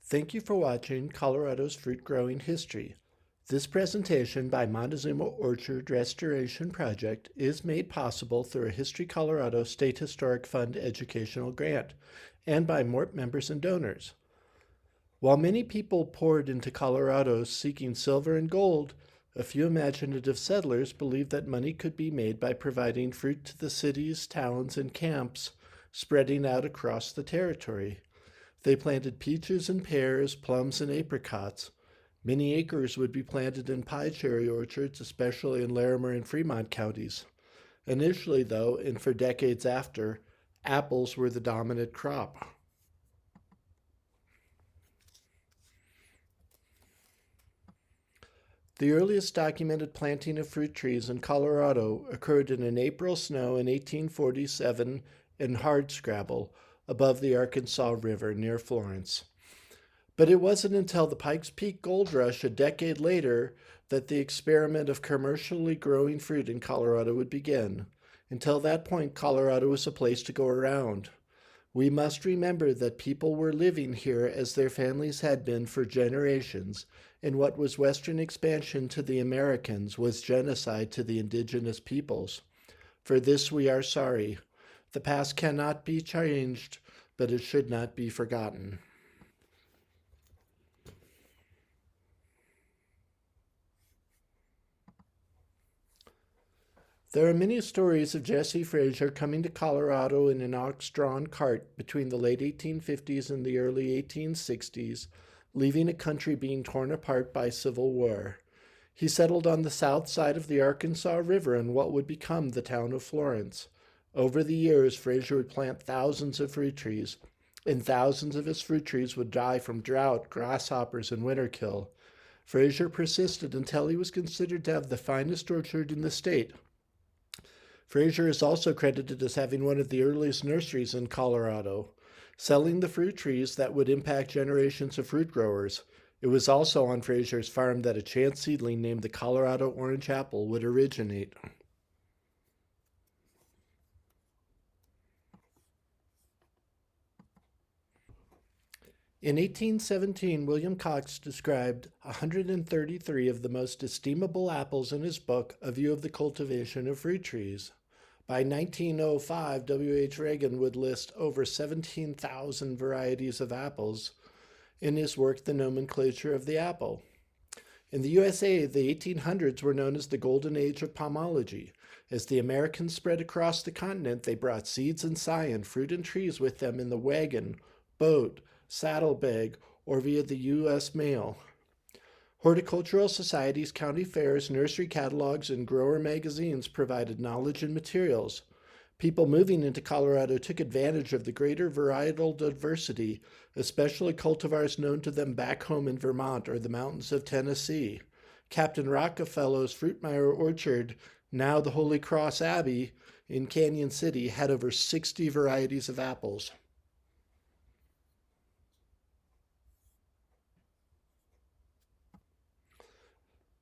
Thank you for watching Colorado's Fruit Growing History. This presentation by Montezuma Orchard Restoration Project is made possible through a History Colorado State Historic Fund educational grant and by MORT members and donors. While many people poured into Colorado seeking silver and gold, a few imaginative settlers believed that money could be made by providing fruit to the cities, towns, and camps spreading out across the territory. They planted peaches and pears, plums and apricots. Many acres would be planted in pie cherry orchards, especially in Larimer and Fremont counties. Initially, though, and for decades after, apples were the dominant crop. The earliest documented planting of fruit trees in Colorado occurred in an April snow in 1847 in Hardscrabble, above the Arkansas River near Florence. But it wasn't until the Pikes Peak Gold Rush a decade later that the experiment of commercially growing fruit in Colorado would begin. Until that point, Colorado was a place to go around. We must remember that people were living here as their families had been for generations, and what was Western expansion to the Americans was genocide to the indigenous peoples. For this we are sorry. The past cannot be changed, but it should not be forgotten. There are many stories of Jesse Frazier coming to Colorado in an ox-drawn cart between the late 1850s and the early 1860s, leaving a country being torn apart by civil war. He settled on the south side of the Arkansas River in what would become the town of Florence. Over the years, Frazier would plant thousands of fruit trees, and thousands of his fruit trees would die from drought, grasshoppers, and winter kill. Frazier persisted until he was considered to have the finest orchard in the state. Frazier is also credited as having one of the earliest nurseries in Colorado, selling the fruit trees that would impact generations of fruit growers. It was also on Frazier's farm that a chance seedling named the Colorado Orange Apple would originate. In 1817, William Cox described 133 of the most estimable apples in his book, A View of the Cultivation of Fruit Trees. By 1905, W.H. Reagan would list over 17,000 varieties of apples in his work, The Nomenclature of the Apple. In the USA, the 1800s were known as the Golden Age of pomology. As the Americans spread across the continent, they brought seeds and scion, fruit and trees with them in the wagon, boat, saddlebag, or via the U.S. mail. Horticultural societies, county fairs, nursery catalogs, and grower magazines provided knowledge and materials. People moving into Colorado took advantage of the greater varietal diversity, especially cultivars known to them back home in Vermont or the mountains of Tennessee. Captain Rockefeller's Fruitmeier Orchard, now the Holy Cross Abbey in Canyon City, had over 60 varieties of apples.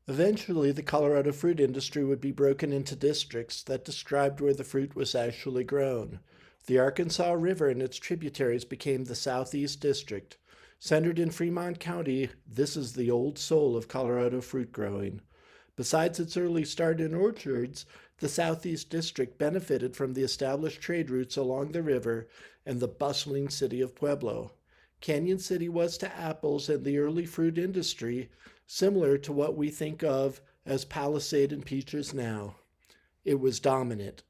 Eventually, the Colorado fruit industry would be broken into districts that described where the fruit was actually grown. The Arkansas River and its tributaries became the Southeast District. Centered in Fremont County, this is the old soul of Colorado fruit growing. Besides its early start in orchards, the Southeast District benefited from the established trade routes along the river and the bustling city of Pueblo. Canyon City was to apples and the early fruit industry similar to what we think of as Palisade and peaches now. It was dominant.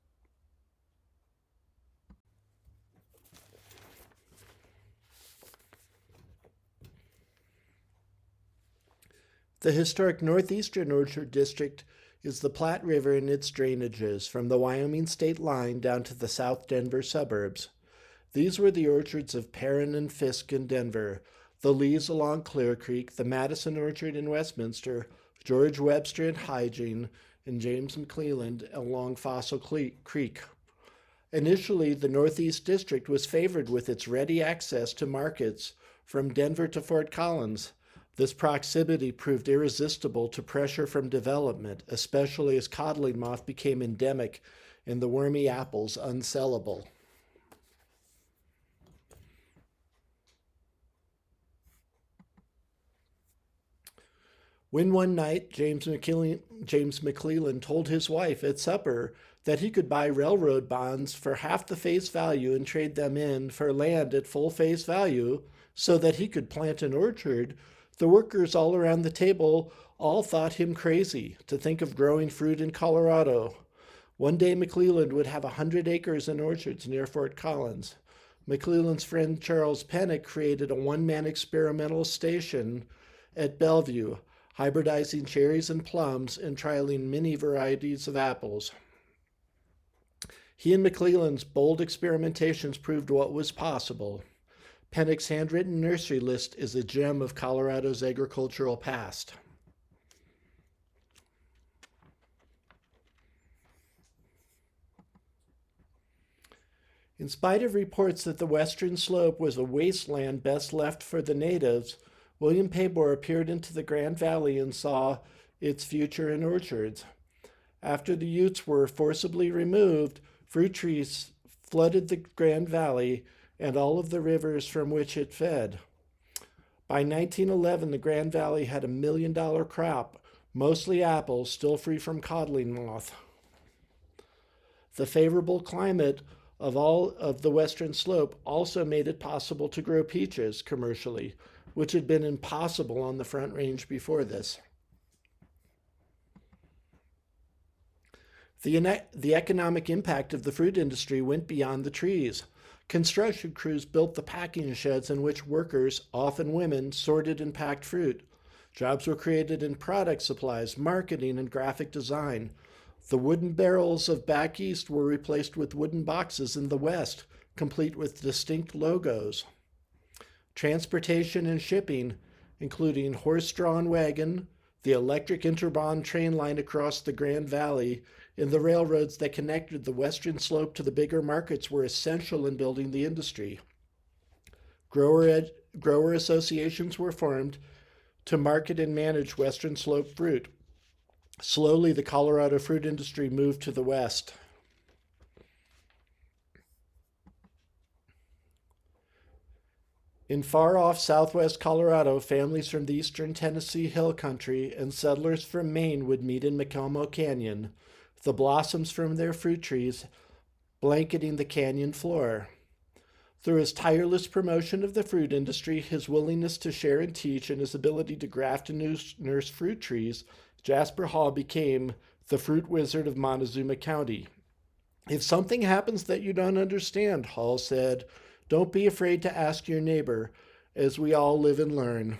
The historic Northeastern Orchard District is the Platte River and its drainages from the Wyoming state line down to the South Denver suburbs. These were the orchards of Perrin and Fisk in Denver, the Lees along Clear Creek, the Madison Orchard in Westminster, George Webster and Hygiene, and James McClelland along Fossil Creek. Initially, the Northeast District was favored with its ready access to markets from Denver to Fort Collins. This proximity proved irresistible to pressure from development, especially as codling moth became endemic and the wormy apples unsellable. When one night James McClellan told his wife at supper that he could buy railroad bonds for half the face value and trade them in for land at full face value so that he could plant an orchard, the workers all around the table all thought him crazy to think of growing fruit in Colorado. One day McClellan would have 100 acres and orchards near Fort Collins. McClellan's friend Charles Pennock created a one-man experimental station at Bellevue, hybridizing cherries and plums and trialing many varieties of apples. He and McClellan's bold experimentations proved what was possible. Pennock's handwritten nursery list is a gem of Colorado's agricultural past. In spite of reports that the western slope was a wasteland best left for the natives, William Pabor appeared into the Grand Valley and saw its future in orchards. After the Utes were forcibly removed, fruit trees flooded the Grand Valley and all of the rivers from which it fed. By 1911, the Grand Valley had $1 million crop, mostly apples, still free from codling moth. The favorable climate of all of the western slope also made it possible to grow peaches commercially, which had been impossible on the Front Range before this. The economic impact of the fruit industry went beyond the trees. Construction crews built the packing sheds in which workers, often women, sorted and packed fruit. Jobs were created in product supplies, marketing, and graphic design. The wooden barrels of back east were replaced with wooden boxes in the west, complete with distinct logos. Transportation and shipping, including horse-drawn wagon, the electric Interbahn train line across the Grand Valley, and the railroads that connected the western slope to the bigger markets were essential in building the industry. Grower associations were formed to market and manage western slope fruit. Slowly, the Colorado fruit industry moved to the west. In far-off southwest Colorado, families from the eastern Tennessee Hill Country and settlers from Maine would meet in McElmo Canyon, the blossoms from their fruit trees blanketing the canyon floor. Through his tireless promotion of the fruit industry, his willingness to share and teach, and his ability to graft and nurse fruit trees, Jasper Hall became the fruit wizard of Montezuma County. If something happens that you don't understand, Hall said, don't be afraid to ask your neighbor, as we all live and learn.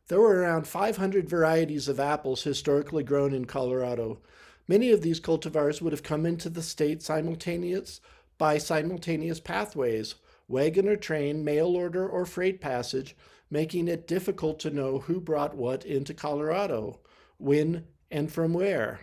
There were around 500 varieties of apples historically grown in Colorado. Many of these cultivars would have come into the state by simultaneous pathways, wagon or train, mail order, or freight passage, making it difficult to know who brought what into Colorado, when, and from where.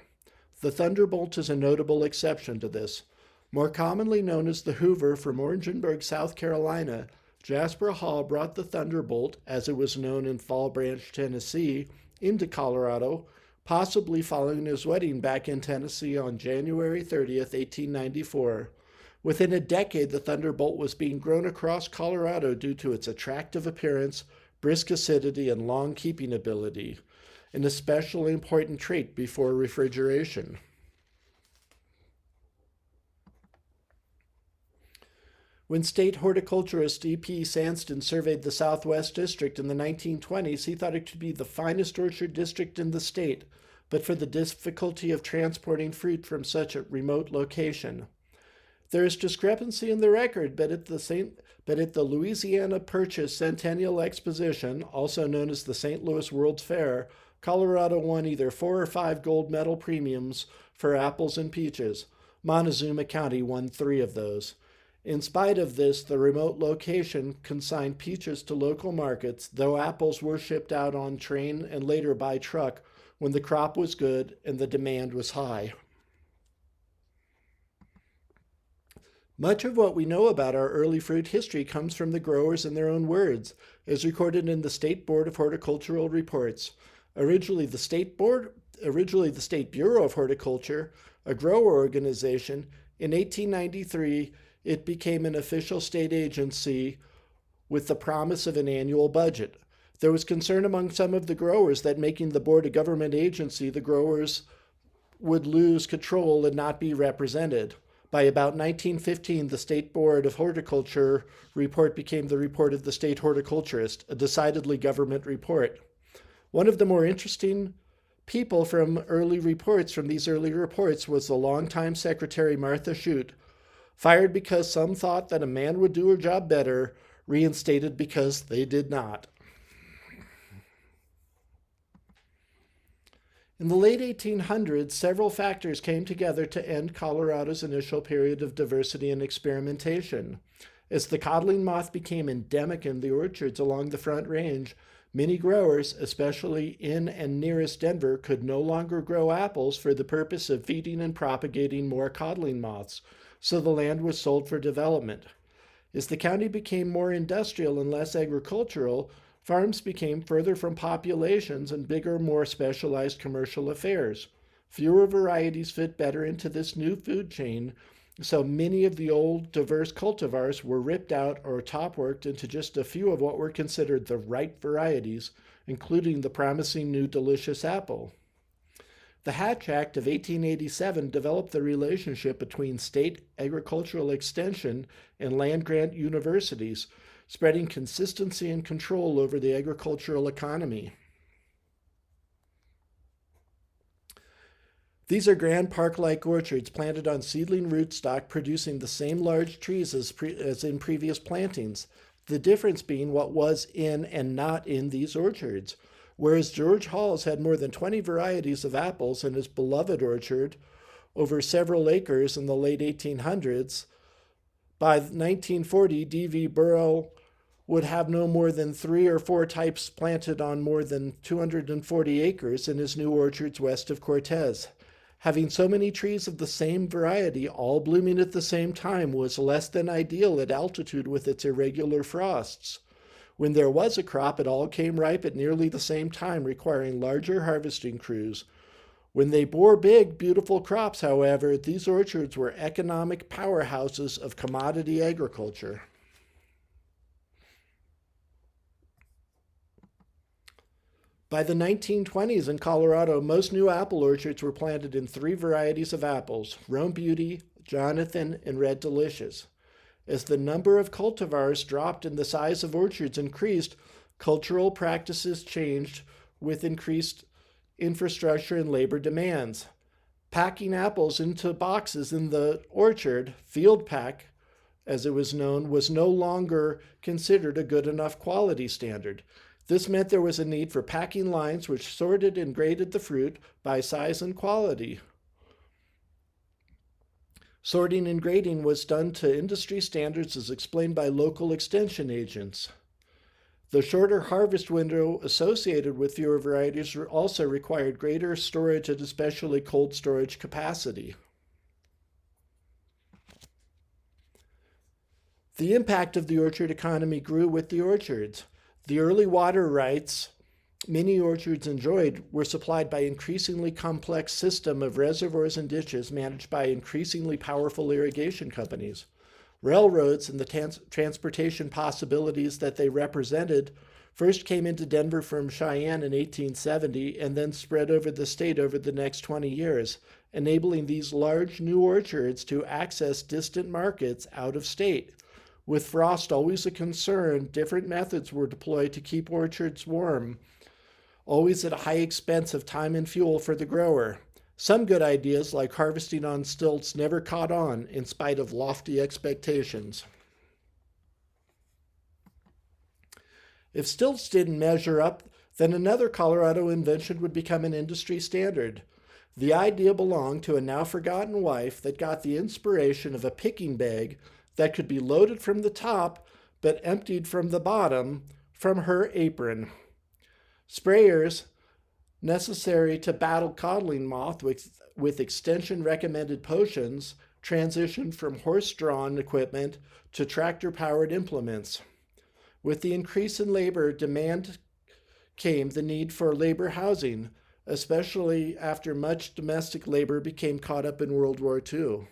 The Thunderbolt is a notable exception to this. More commonly known as the Hoover from Orangeburg, South Carolina, Jasper Hall brought the Thunderbolt, as it was known in Fall Branch, Tennessee, into Colorado, possibly following his wedding back in Tennessee on January 30th, 1894. Within a decade, the Thunderbolt was being grown across Colorado due to its attractive appearance, brisk acidity, and long keeping ability, an especially important trait before refrigeration. When state horticulturist E.P. Sandston surveyed the Southwest District in the 1920s, he thought it could be the finest orchard district in the state, but for the difficulty of transporting fruit from such a remote location. There is discrepancy in the record, but at the Louisiana Purchase Centennial Exposition, also known as the St. Louis World's Fair, Colorado won either 4 or 5 gold medal premiums for apples and peaches. Montezuma County won 3 of those. In spite of this, the remote location consigned peaches to local markets, though apples were shipped out on train and later by truck when the crop was good and the demand was high. Much of what we know about our early fruit history comes from the growers in their own words, as recorded in the State Board of Horticultural Reports. Originally the State Bureau of Horticulture, a grower organization, in 1893 it became an official state agency with the promise of an annual budget. There was concern among some of the growers that making the board a government agency, the growers would lose control and not be represented. By about 1915, the State Board of Horticulture report became the report of the state horticulturist, a decidedly government report. One of the more interesting people from these early reports was the longtime secretary Martha Shute, fired because some thought that a man would do her job better, reinstated because they did not. In the late 1800s, several factors came together to end Colorado's initial period of diversity and experimentation. As the codling moth became endemic in the orchards along the Front Range, many growers, especially in and nearest Denver, could no longer grow apples for the purpose of feeding and propagating more codling moths, so the land was sold for development. As the county became more industrial and less agricultural, farms became further from populations and bigger, more specialized commercial affairs. Fewer varieties fit better into this new food chain, so many of the old, diverse cultivars were ripped out or top-worked into just a few of what were considered the right varieties, including the promising new delicious apple. The Hatch Act of 1887 developed the relationship between state agricultural extension and land-grant universities, spreading consistency and control over the agricultural economy. These are grand park-like orchards planted on seedling rootstock producing the same large trees as in previous plantings, the difference being what was in and not in these orchards. Whereas George Halls had more than 20 varieties of apples in his beloved orchard over several acres in the late 1800s, by 1940, D.V. Burrell would have no more than 3 or 4 types planted on more than 240 acres in his new orchards west of Cortez. Having so many trees of the same variety all blooming at the same time was less than ideal at altitude with its irregular frosts. When there was a crop, it all came ripe at nearly the same time, requiring larger harvesting crews. When they bore big, beautiful crops, however, these orchards were economic powerhouses of commodity agriculture. By the 1920s in Colorado, most new apple orchards were planted in 3 varieties of apples: Rome Beauty, Jonathan, and Red Delicious. As the number of cultivars dropped and the size of orchards increased, cultural practices changed with increased infrastructure and labor demands. Packing apples into boxes in the orchard, field pack, as it was known, was no longer considered a good enough quality standard. This meant there was a need for packing lines which sorted and graded the fruit by size and quality. Sorting and grading was done to industry standards as explained by local extension agents. The shorter harvest window associated with fewer varieties also required greater storage and especially cold storage capacity. The impact of the orchard economy grew with the orchards. The early water rights many orchards enjoyed were supplied by an increasingly complex system of reservoirs and ditches managed by increasingly powerful irrigation companies. Railroads and the transportation possibilities that they represented first came into Denver from Cheyenne in 1870 and then spread over the state over the next 20 years, enabling these large new orchards to access distant markets out of state. With frost always a concern, different methods were deployed to keep orchards warm, always at a high expense of time and fuel for the grower. Some good ideas, like harvesting on stilts, never caught on in spite of lofty expectations. If stilts didn't measure up, then another Colorado invention would become an industry standard. The idea belonged to a now forgotten wife that got the inspiration of a picking bag that could be loaded from the top but emptied from the bottom from her apron. Sprayers necessary to battle codling moth with extension-recommended potions transitioned from horse-drawn equipment to tractor-powered implements. With the increase in labor demand came the need for labor housing, especially after much domestic labor became caught up in World War II.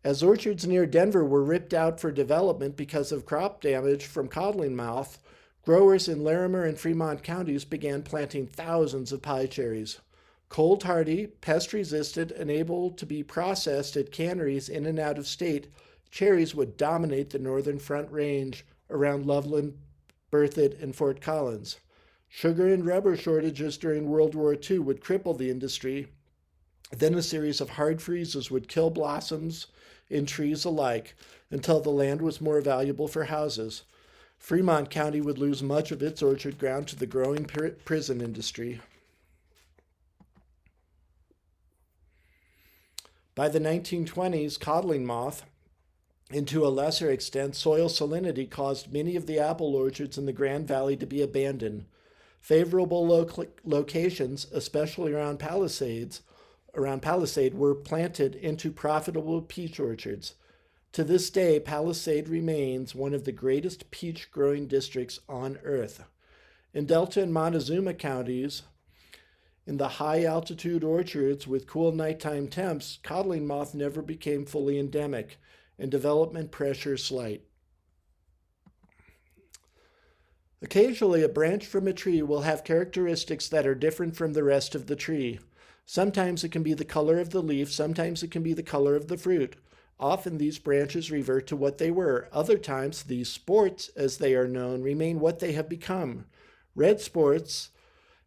As orchards near Denver were ripped out for development because of crop damage from codlingmouth, growers in Larimer and Fremont counties began planting thousands of pie cherries. Cold hardy, pest resistant, and able to be processed at canneries in and out of state, cherries would dominate the northern Front Range around Loveland, Berthoud, and Fort Collins. Sugar and rubber shortages during World War II would cripple the industry. Then a series of hard freezes would kill blossoms in trees alike until the land was more valuable for houses. Fremont County would lose much of its orchard ground to the growing prison industry. By the 1920s, codling moth, and to a lesser extent, soil salinity caused many of the apple orchards in the Grand Valley to be abandoned. Favorable locations, especially around Palisade, were planted into profitable peach orchards. To this day, Palisade remains one of the greatest peach growing districts on earth. In Delta and Montezuma counties, in the high altitude orchards with cool nighttime temps, codling moth never became fully endemic, and development pressure slight. Occasionally, a branch from a tree will have characteristics that are different from the rest of the tree. Sometimes it can be the color of the leaf, sometimes it can be the color of the fruit. Often these branches revert to what they were. Other times, these sports, as they are known, remain what they have become. Red sports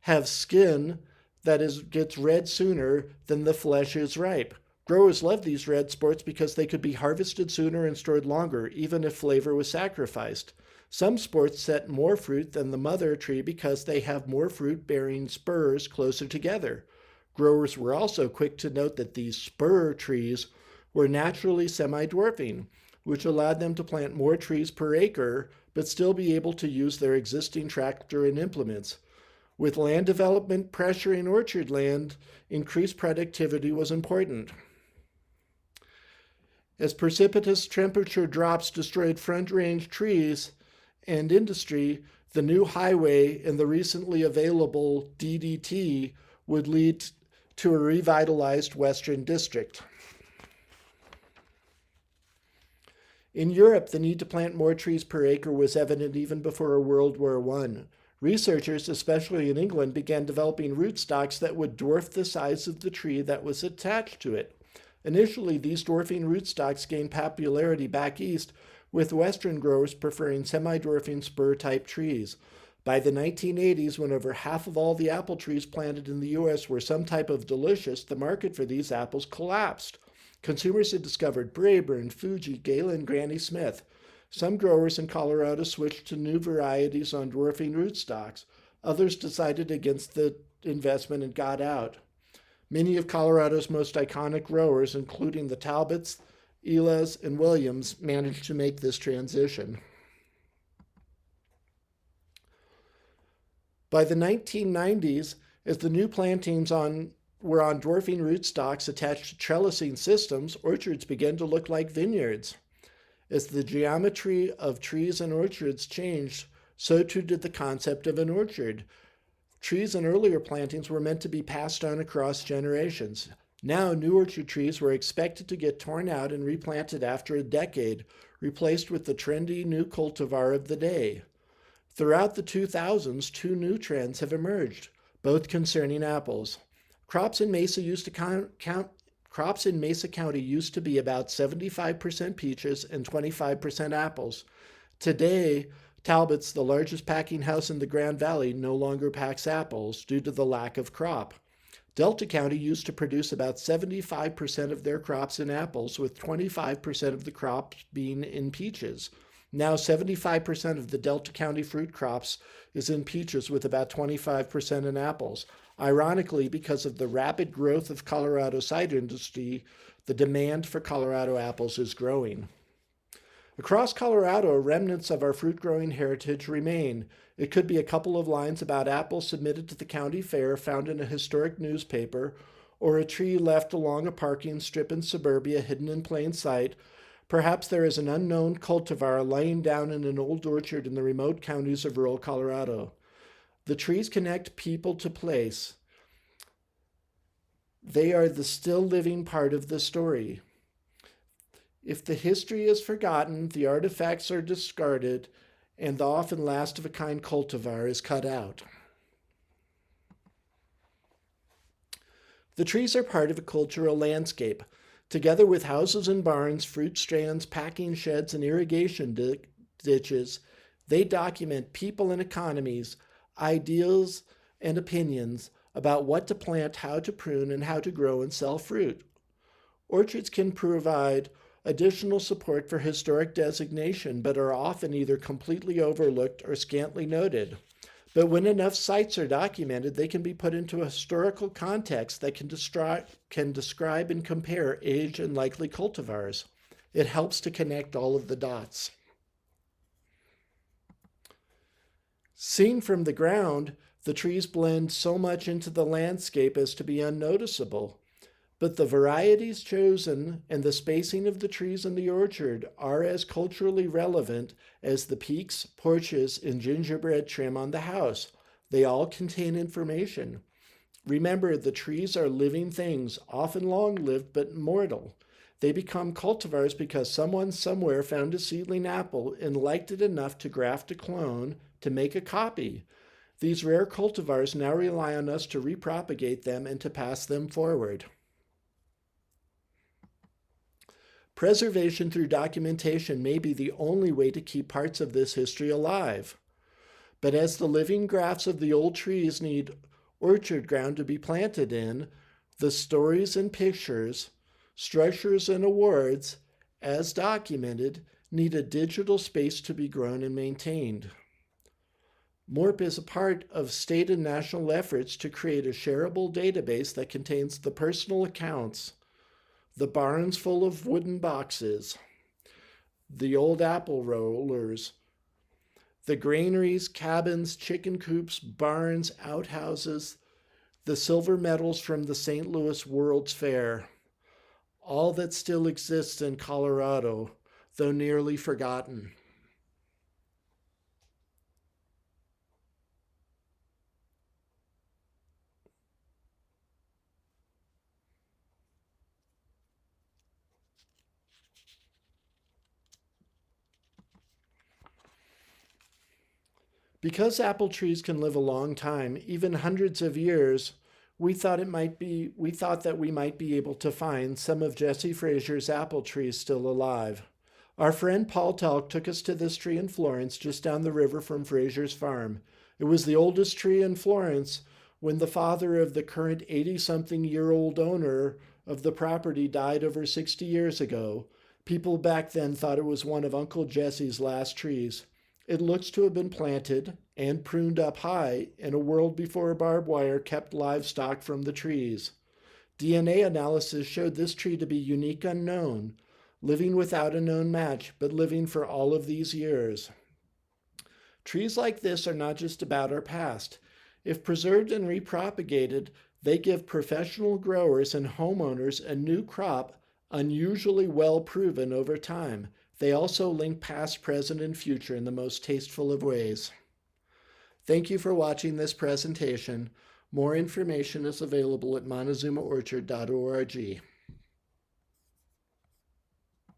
have skin that gets red sooner than the flesh is ripe. Growers love these red sports because they could be harvested sooner and stored longer, even if flavor was sacrificed. Some sports set more fruit than the mother tree because they have more fruit-bearing spurs closer together. Growers were also quick to note that these spur trees were naturally semi-dwarfing, which allowed them to plant more trees per acre, but still be able to use their existing tractor and implements. With land development pressure in orchard land, increased productivity was important. As precipitous temperature drops destroyed Front Range trees and industry, the new highway and the recently available DDT would lead to a revitalized Western district. In Europe, the need to plant more trees per acre was evident even before World War I. Researchers, especially in England, began developing rootstocks that would dwarf the size of the tree that was attached to it. Initially, these dwarfing rootstocks gained popularity back east, with Western growers preferring semi-dwarfing spur-type trees. By the 1980s, when over half of all the apple trees planted in the U.S. were some type of delicious, the market for these apples collapsed. Consumers had discovered Braeburn, Fuji, Gala, and Granny Smith. Some growers in Colorado switched to new varieties on dwarfing rootstocks. Others decided against the investment and got out. Many of Colorado's most iconic growers, including the Talbots, Elas, and Williams, managed to make this transition. By the 1990s, as the new plantings were on dwarfing rootstocks attached to trellising systems, orchards began to look like vineyards. As the geometry of trees and orchards changed, so too did the concept of an orchard. Trees in earlier plantings were meant to be passed on across generations. Now, new orchard trees were expected to get torn out and replanted after a decade, replaced with the trendy new cultivar of the day. Throughout the 2000s, two new trends have emerged, both concerning apples. Crops in Mesa County used to be about 75% peaches and 25% apples. Today, Talbot's, the largest packing house in the Grand Valley, no longer packs apples due to the lack of crop. Delta County used to produce about 75% of their crops in apples, with 25% of the crops being in peaches. Now 75% of the Delta County fruit crops is in peaches, with about 25% in apples. Ironically, because of the rapid growth of Colorado cider industry, the demand for Colorado apples is growing. Across Colorado, remnants of our fruit-growing heritage remain. It could be a couple of lines about apples submitted to the county fair found in a historic newspaper, or a tree left along a parking strip in suburbia hidden in plain sight. Perhaps there is an unknown cultivar laying down in an old orchard in the remote counties of rural Colorado. The trees connect people to place. They are the still living part of the story. If the history is forgotten, the artifacts are discarded, and the often last-of-a-kind cultivar is cut out. The trees are part of a cultural landscape. Together with houses and barns, fruit stands, packing sheds, and irrigation ditches, they document people and economies, ideals and opinions about what to plant, how to prune, and how to grow and sell fruit. Orchards can provide additional support for historic designation, but are often either completely overlooked or scantily noted. But when enough sites are documented, they can be put into a historical context that can describe and compare age and likely cultivars. It helps to connect all of the dots. Seen from the ground, the trees blend so much into the landscape as to be unnoticeable. But the varieties chosen and the spacing of the trees in the orchard are as culturally relevant as the peaks, porches, and gingerbread trim on the house. They all contain information. Remember, the trees are living things, often long-lived but mortal. They become cultivars because someone somewhere found a seedling apple and liked it enough to graft a clone to make a copy. These rare cultivars now rely on us to repropagate them and to pass them forward. Preservation through documentation may be the only way to keep parts of this history alive. But as the living grafts of the old trees need orchard ground to be planted in, the stories and pictures, structures and awards, as documented, need a digital space to be grown and maintained. MORP is a part of state and national efforts to create a shareable database that contains the personal accounts, the barns full of wooden boxes, the old apple rollers, the granaries, cabins, chicken coops, barns, outhouses, the silver medals from the St. Louis World's Fair, all that still exists in Colorado, though nearly forgotten. Because apple trees can live a long time, even hundreds of years, we thought that we might be able to find some of Jesse Frazier's apple trees still alive. Our friend Paul Telk took us to this tree in Florence, just down the river from Frazier's farm. It was the oldest tree in Florence when the father of the current 80-something-year-old owner of the property died over 60 years ago. People back then thought it was one of Uncle Jesse's last trees. It looks to have been planted and pruned up high in a world before barbed wire kept livestock from the trees. DNA analysis showed this tree to be unique unknown, living without a known match, but living for all of these years. Trees like this are not just about our past. If preserved and repropagated, they give professional growers and homeowners a new crop unusually well proven over time. They also link past, present, and future in the most tasteful of ways. Thank you for watching this presentation. More information is available at montezumaorchard.org.